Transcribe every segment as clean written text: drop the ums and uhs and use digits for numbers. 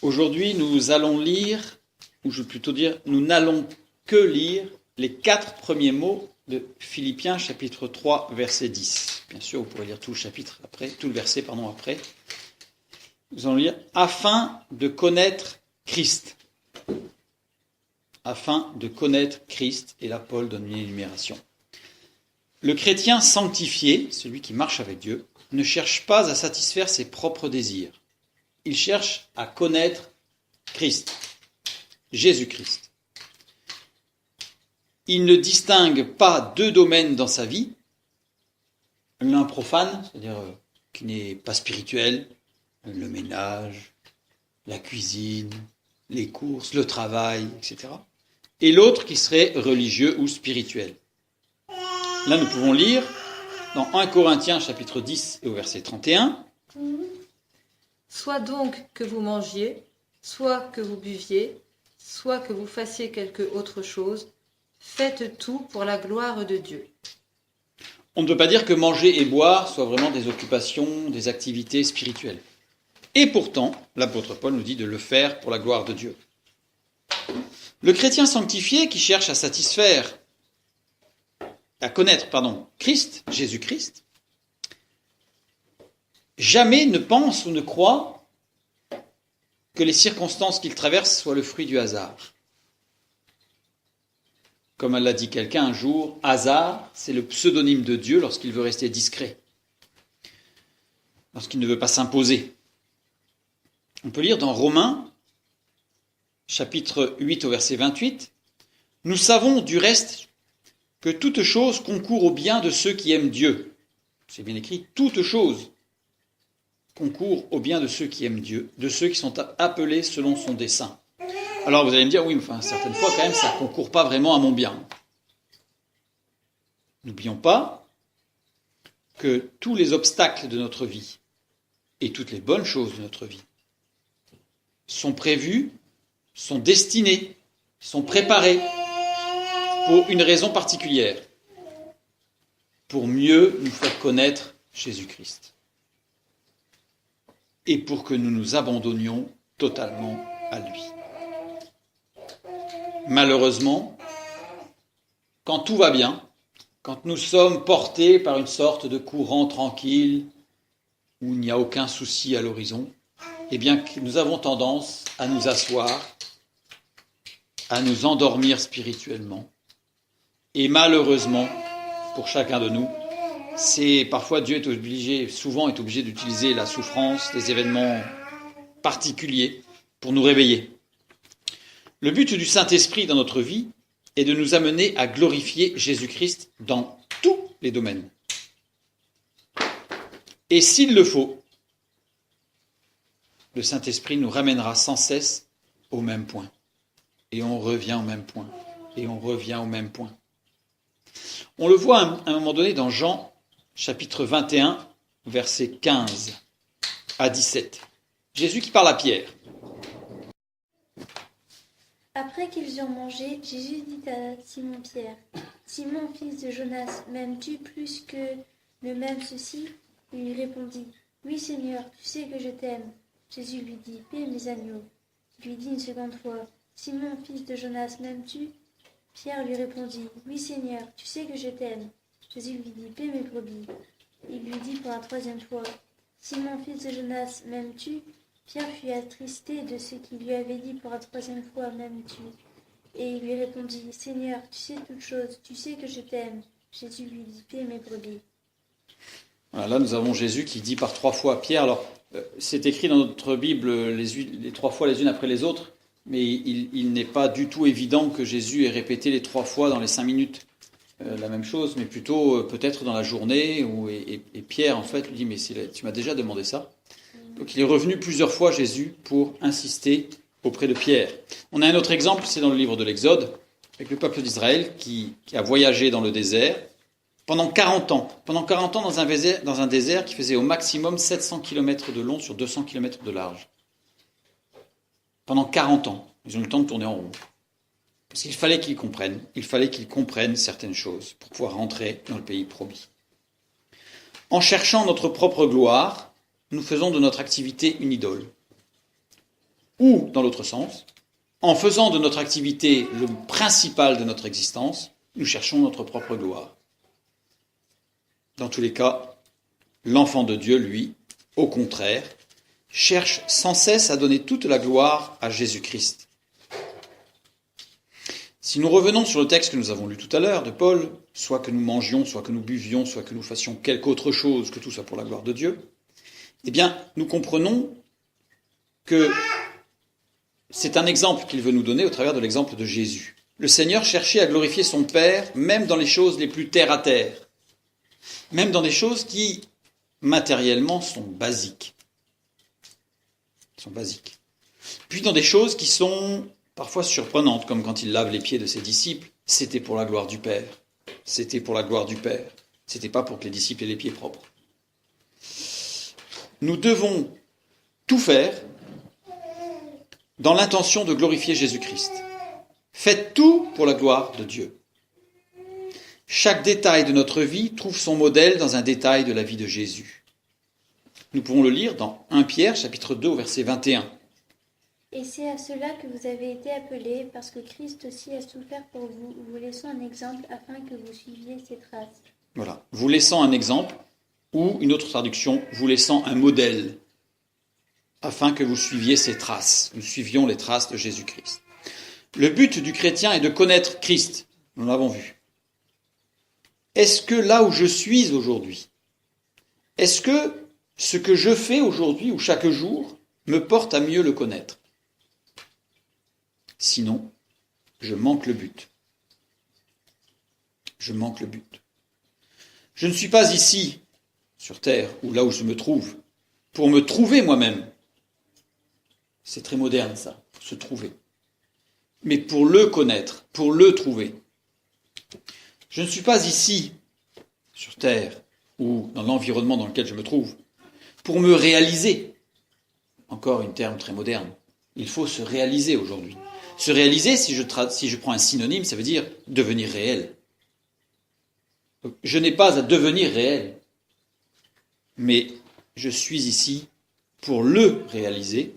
Aujourd'hui, nous allons lire, ou je vais plutôt dire, nous n'allons que lire les 4 premiers mots de Philippiens chapitre 3, verset 10. Bien sûr, vous pourrez lire tout le verset après. Nous allons lire « Afin de connaître Christ ». Afin de connaître Christ, et là Paul donne une énumération. Le chrétien sanctifié, celui qui marche avec Dieu, ne cherche pas à satisfaire ses propres désirs. Il cherche à connaître Christ, Jésus-Christ. Il ne distingue pas 2 domaines dans sa vie, l'un profane, c'est-à-dire qui n'est pas spirituel, le ménage, la cuisine, les courses, le travail, etc. Et l'autre qui serait religieux ou spirituel. Là, nous pouvons lire dans 1 Corinthiens chapitre 10 et au verset 31. Soit donc que vous mangiez, soit que vous buviez, soit que vous fassiez quelque autre chose, faites tout pour la gloire de Dieu. On ne peut pas dire que manger et boire soient vraiment des occupations, des activités spirituelles. Et pourtant, l'apôtre Paul nous dit de le faire pour la gloire de Dieu. Le chrétien sanctifié qui cherche à connaître Christ, Jésus-Christ, jamais ne pense ou ne croit que les circonstances qu'il traverse soient le fruit du hasard. Comme l'a dit quelqu'un un jour, hasard, c'est le pseudonyme de Dieu lorsqu'il veut rester discret, lorsqu'il ne veut pas s'imposer. On peut lire dans Romains, chapitre 8 au verset 28, « Nous savons du reste que toute chose concourt au bien de ceux qui aiment Dieu. » C'est bien écrit, « toute chose concourt au bien de ceux qui aiment Dieu, de ceux qui sont appelés selon son dessein. » Alors vous allez me dire, oui, mais certaines fois quand même, ça ne concourt pas vraiment à mon bien. N'oublions pas que tous les obstacles de notre vie et toutes les bonnes choses de notre vie sont prévus, sont destinés, sont préparés pour une raison particulière, pour mieux nous faire connaître Jésus-Christ et pour que nous nous abandonnions totalement à lui. Malheureusement, quand tout va bien, quand nous sommes portés par une sorte de courant tranquille où il n'y a aucun souci à l'horizon, eh bien, nous avons tendance à nous asseoir, à nous endormir spirituellement. Et malheureusement, pour chacun de nous, parfois Dieu souvent est obligé d'utiliser la souffrance, des événements particuliers pour nous réveiller. Le but du Saint-Esprit dans notre vie est de nous amener à glorifier Jésus-Christ dans tous les domaines. Et s'il le faut, le Saint-Esprit nous ramènera sans cesse au même point. Et on revient au même point. Et on revient au même point. On le voit à un moment donné dans Jean, chapitre 21, versets 15 à 17. Jésus qui parle à Pierre. Après qu'ils eurent mangé, Jésus dit à Simon-Pierre, « Simon, fils de Jonas, m'aimes-tu plus que ne m'aime ceci ?» Il lui répondit, « Oui, Seigneur, tu sais que je t'aime. » Jésus lui dit, « Paie mes agneaux. » Il lui dit une seconde fois, « Simon, fils de Jonas, m'aimes-tu » Pierre lui répondit, « Oui, Seigneur, tu sais que je t'aime. » Jésus lui dit, « Paie mes brebis. » Il lui dit pour la 3e fois, « Simon, fils de Jonas, m'aimes-tu » Pierre fut attristé de ce qu'il lui avait dit pour la 3e fois, « M'aimes-tu » Et il lui répondit, « Seigneur, tu sais toutes choses, tu sais que je t'aime. » Jésus lui dit, « Paie mes brebis. » Voilà, là, nous avons Jésus qui dit par 3 fois à Pierre. Alors, c'est écrit dans notre Bible les 3 fois les unes après les autres, mais il n'est pas du tout évident que Jésus ait répété les 3 fois dans les 5 minutes la même chose, mais plutôt peut-être dans la journée. Et Pierre, en fait, lui dit, mais tu m'as déjà demandé ça. Donc il est revenu plusieurs fois, Jésus, pour insister auprès de Pierre. On a un autre exemple, c'est dans le livre de l'Exode, avec le peuple d'Israël qui a voyagé dans le désert pendant 40 ans. Pendant 40 ans dans un désert qui faisait au maximum 700 km de long sur 200 km de large. Pendant 40 ans, ils ont eu le temps de tourner en rond. Parce qu'il fallait qu'ils comprennent certaines choses pour pouvoir rentrer dans le pays promis. En cherchant notre propre gloire, nous faisons de notre activité une idole. Ou, dans l'autre sens, en faisant de notre activité le principal de notre existence, nous cherchons notre propre gloire. Dans tous les cas, l'enfant de Dieu, lui, au contraire, cherche sans cesse à donner toute la gloire à Jésus-Christ. Si nous revenons sur le texte que nous avons lu tout à l'heure de Paul, soit que nous mangions, soit que nous buvions, soit que nous fassions quelque autre chose, que tout soit pour la gloire de Dieu, eh bien, nous comprenons que c'est un exemple qu'il veut nous donner au travers de l'exemple de Jésus. Le Seigneur cherchait à glorifier son Père, même dans les choses les plus terre à terre, même dans des choses qui, matériellement, sont basiques. Puis dans des choses qui sont parfois surprenantes, comme quand il lave les pieds de ses disciples, c'était pour la gloire du Père. C'était pour la gloire du Père. C'était pas pour que les disciples aient les pieds propres. Nous devons tout faire dans l'intention de glorifier Jésus-Christ. Faites tout pour la gloire de Dieu. Chaque détail de notre vie trouve son modèle dans un détail de la vie de Jésus. Nous pouvons le lire dans 1 Pierre, chapitre 2, au verset 21. Et c'est à cela que vous avez été appelés, parce que Christ aussi a souffert pour vous, vous laissant un exemple afin que vous suiviez ses traces. Voilà, vous laissant un exemple, ou une autre traduction, vous laissant un modèle, afin que vous suiviez ses traces. Nous suivions les traces de Jésus-Christ. Le but du chrétien est de connaître Christ, nous l'avons vu. Est-ce que là où je suis aujourd'hui, est-ce que ce que je fais aujourd'hui ou chaque jour me porte à mieux le connaître? Sinon, je manque le but. Je manque le but. Je ne suis pas ici, sur terre, ou là où je me trouve, pour me trouver moi-même. C'est très moderne ça, pour se trouver. Mais pour le connaître, pour le trouver. Je ne suis pas ici, sur terre, ou dans l'environnement dans lequel je me trouve, pour me réaliser. Encore un terme très moderne. Il faut se réaliser aujourd'hui. Se réaliser, si je prends un synonyme, ça veut dire devenir réel. Donc, je n'ai pas à devenir réel, mais je suis ici pour le réaliser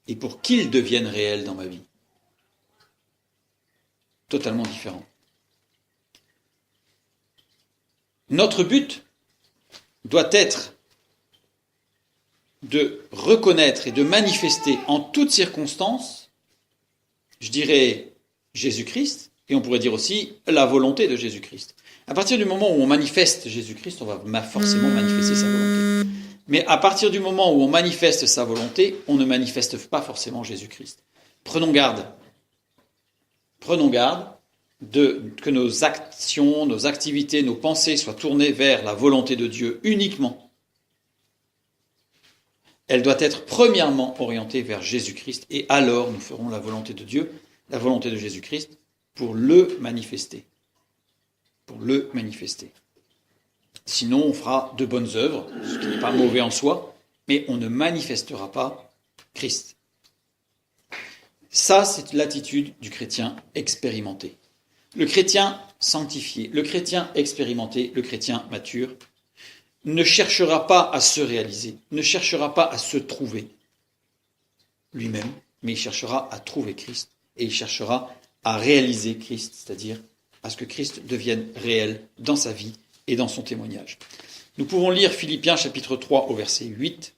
et pour qu'il devienne réel dans ma vie. Totalement différent. Notre but doit être de reconnaître et de manifester en toutes circonstances, je dirais Jésus-Christ, et on pourrait dire aussi la volonté de Jésus-Christ. À partir du moment où on manifeste Jésus-Christ, on va forcément manifester sa volonté. Mais à partir du moment où on manifeste sa volonté, on ne manifeste pas forcément Jésus-Christ. Prenons garde. Prenons garde que nos actions, nos activités, nos pensées soient tournées vers la volonté de Dieu uniquement. Elle doit être premièrement orientée vers Jésus-Christ, et alors nous ferons la volonté de Dieu, la volonté de Jésus-Christ, pour le manifester. Pour le manifester. Sinon, on fera de bonnes œuvres, ce qui n'est pas mauvais en soi, mais on ne manifestera pas Christ. Ça, c'est l'attitude du chrétien expérimenté. Le chrétien sanctifié, le chrétien expérimenté, le chrétien mature, ne cherchera pas à se réaliser, ne cherchera pas à se trouver lui-même, mais il cherchera à trouver Christ et il cherchera à réaliser Christ, c'est-à-dire à ce que Christ devienne réel dans sa vie et dans son témoignage. Nous pouvons lire Philippiens chapitre 3 au verset 8.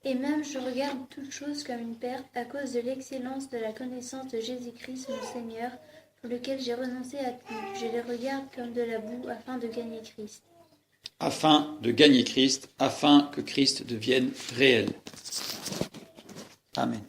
Et même je regarde toutes choses comme une perte à cause de l'excellence de la connaissance de Jésus-Christ mon Seigneur, pour lequel j'ai renoncé à tout. Je les regarde comme de la boue afin de gagner Christ. Afin de gagner Christ, afin que Christ devienne réel. Amen.